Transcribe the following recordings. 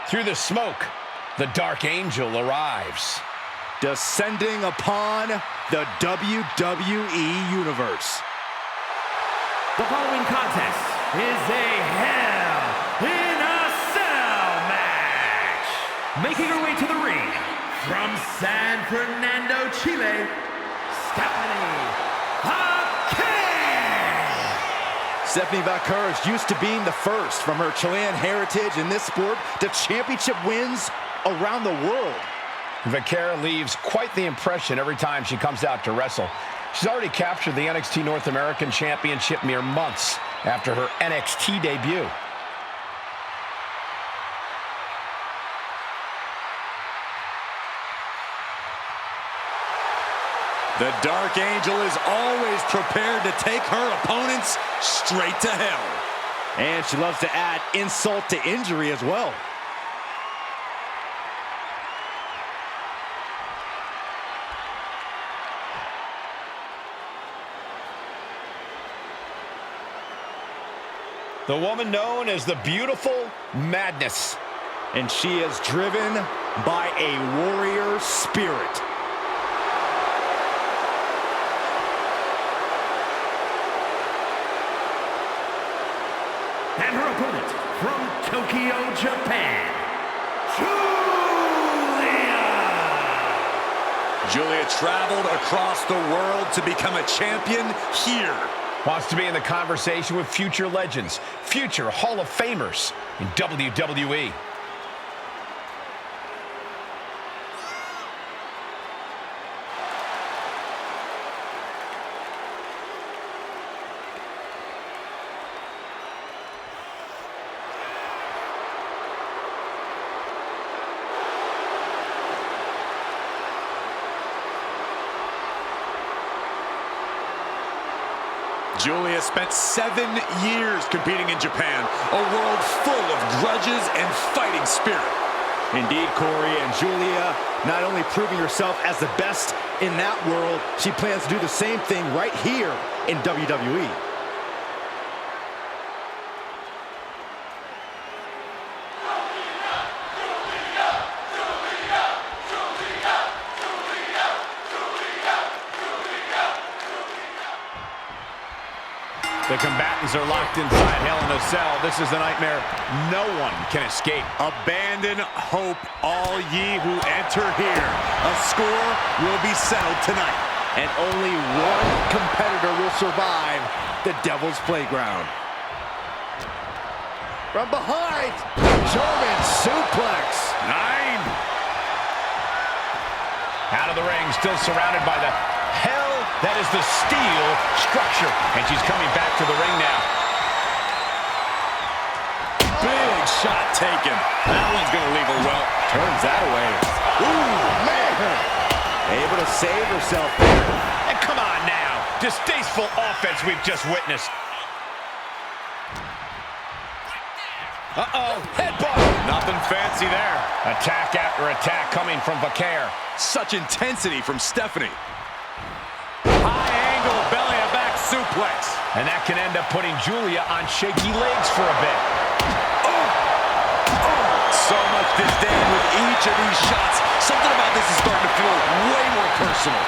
Through the smoke, the Dark Angel arrives. Descending upon the WWE Universe. The following contest is a Hell in a Cell match. Making her way to the ring from San Fernando, Chile, Stephanie Vaquer. Stephanie Vaquer is used to being the first from her Chilean heritage in this sport to championship wins around the world. Vaquer leaves quite the impression every time she comes out to wrestle. She's already captured the NXT North American Championship mere months after her NXT debut. The Dark Angel is always prepared to take her opponents straight to hell. And she loves to add insult to injury as well. The woman known as the Beautiful Madness. And she is driven by a warrior spirit. And her opponent from Tokyo, Japan, Giulia. Giulia traveled across the world to become a champion here. Wants to be in the conversation with future legends, future Hall of Famers in WWE. Giulia spent 7 years competing in Japan, a world full of grudges and fighting spirit. Indeed, Corey, and Giulia not only proving herself as the best in that world, she plans to do the same thing right here in WWE. The combatants are locked inside Hell in a Cell. This is the nightmare no one can escape. Abandon hope, all ye who enter here. A score will be settled tonight, and only one competitor will survive the Devil's Playground. From behind, German suplex. 9. Out of the ring, still surrounded by the hell that is the steel structure. And she's coming back to the ring now. Big shot taken. That one's going to leave her well. Turns that away. Ooh, man. Able to save herself there. And come on now. Distasteful offense we've just witnessed. Uh-oh, headbutt. Nothing fancy there. Attack after attack coming from Vaquer. Such intensity from Stephanie. High angle belly-to-back suplex. And that can end up putting Giulia on shaky legs for a bit. So much disdain with each of these shots. Something about this is starting to feel way more personal.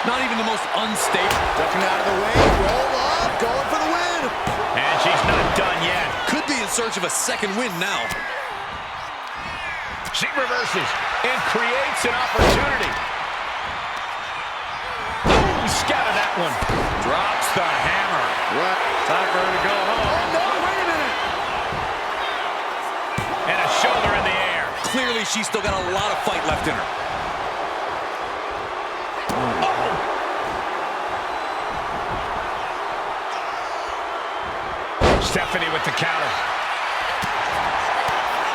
Not even the most unstable. Ducking out of the way, roll up, going for the win. And she's not done yet. Could be in search of a second win now. She reverses and creates an opportunity. Ooh, scattered that one. Drops the hammer. What? Time for her to go home. Oh, no, wait a minute. And a shoulder in the air. Clearly, she's still got a lot of fight left in her. Oh. Stephanie with the counter.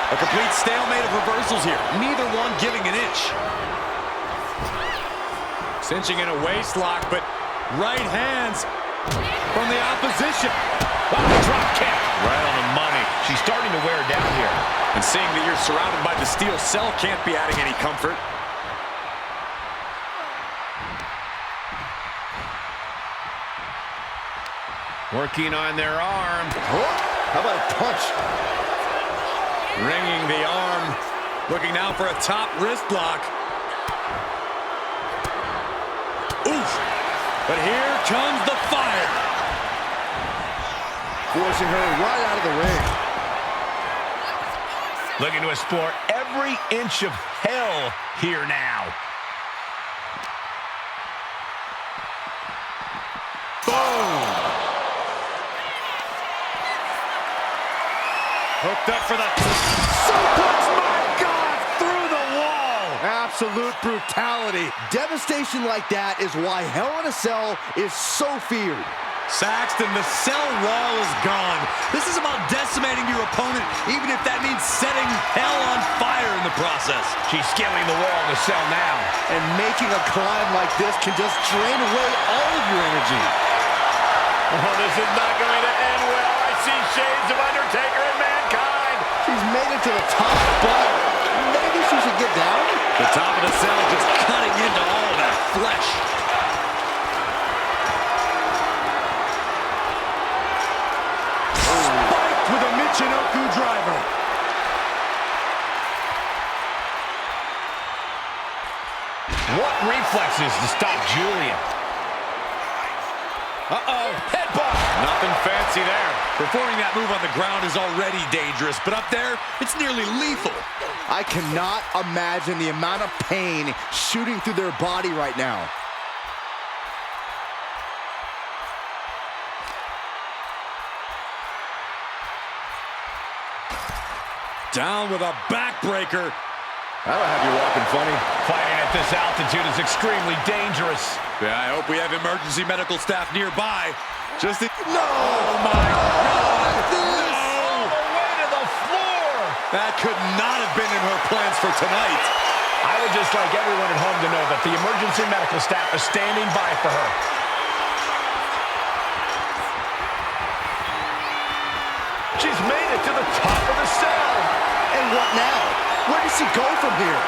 A complete stalemate of reversals here. Neither one giving an inch. Cinching in a waist lock, but right hands from the opposition. Drop kick. Right on the money. She's starting to wear down here. And seeing that you're surrounded by the steel cell can't be adding any comfort. Working on their arm. Oh, how about a punch? Ringing the arm. Looking now for a top wrist lock. Oof. But here comes the fire. Forcing her right out of the ring. Looking to explore every inch of hell here now. Boom. Hooked up for the suplex, my God, through the wall. Absolute brutality. Devastation like that is why Hell in a Cell is so feared. Saxton, the cell wall is gone. This is about decimating your opponent, even if that means setting hell on fire in the process. She's scaling the wall to Cell now. And making a climb like this can just drain away all of your energy. Oh, this is not going to end well. I see shades of Undertaker and Mankind. She's made it to the top, but maybe she should get down. The top of the cell just cutting into all of that flesh. Spiked with a Michinoku driver. What reflexes to stop Giulia? Uh-oh, headbutt. Nothing fancy there. Performing that move on the ground is already dangerous, but up there, it's nearly lethal. I cannot imagine the amount of pain shooting through their body right now. Down with a backbreaker. That'll have you walking funny. Fighting at this altitude is extremely dangerous. Yeah, I hope we have emergency medical staff nearby. Just to... No! Oh, my God! This! All the way to the floor! That could not have been in her plans for tonight. I would just like everyone at home to know that the emergency medical staff is standing by for her. She's made it to the top of the cell. And what now? Where does she go from here?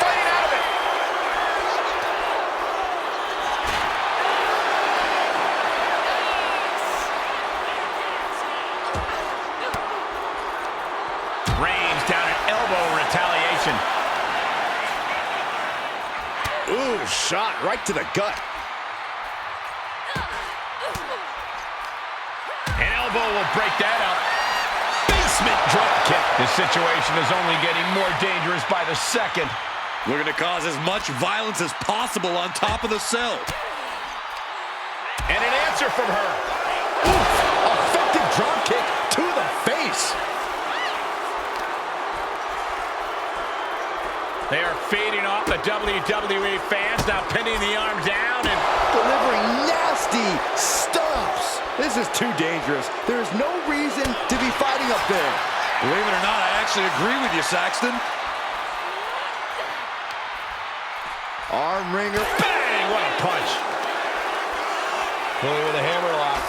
Fighting out of it. Range down an elbow retaliation. Ooh, shot right to the gut. An elbow will break that up. Basement drop kick. This situation is only getting more dangerous by the second. Looking to cause as much violence as possible on top of the cell. And an answer from her. Oof, effective drop kick to the face. They are feeding off the WWE fans, now pinning the arm down and Delivering nasty stomps. This is too dangerous. There is no reason to be fighting up there. Believe it or not, I actually agree with you, Saxton. Arm wringer. bang! What a punch. Giulia with a hammer lock.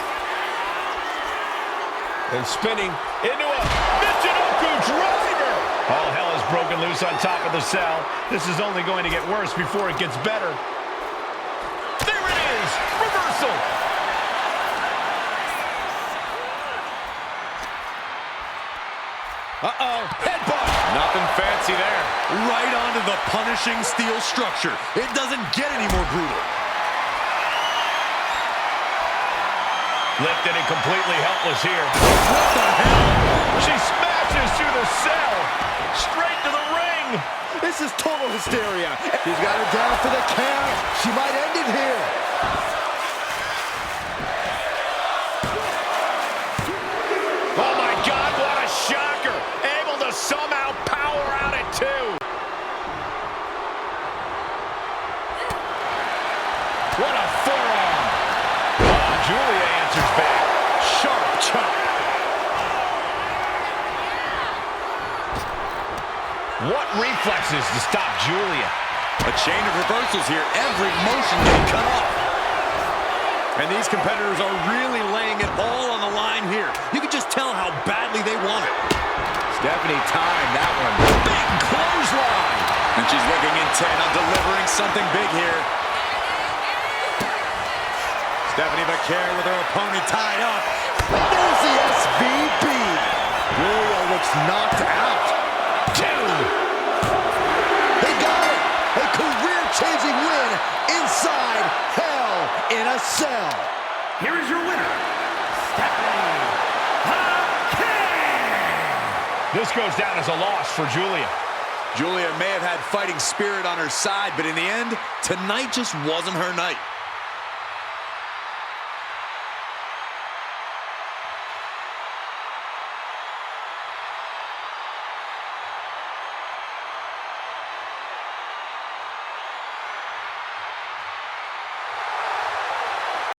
And spinning into a Michinoku driver. All hell is broken loose on top of the cell. This is only going to get worse before it gets better. There it is! Reversal! Uh-oh, headbutt! Nothing fancy there. Right onto the punishing steel structure. It doesn't get any more brutal. Lifted and completely helpless here. What the hell? She smashes through the cell, straight to the ring. This is total hysteria. He's got her down for the count. She might end it here. Oh my God, what a shocker. Able to somehow power out at two. What a forearm. Oh, Giulia answers back. Sharp chop. What reflexes to stop Giulia? A chain of reversals here. Every motion getting cut off. And these competitors are really laying it all on the line here. You can just tell how badly they want it. Stephanie timed that one. Big clothesline. And she's looking intent on delivering something big here. Stephanie Vaquer with her opponent tied up. There's the SVB. knocked out. 2. They got it. A career-changing win inside Hell in a Cell. Here is your winner, Stephanie Vaquer. This goes down as a loss for Giulia. Giulia may have had fighting spirit on her side, but in the end, tonight just wasn't her night.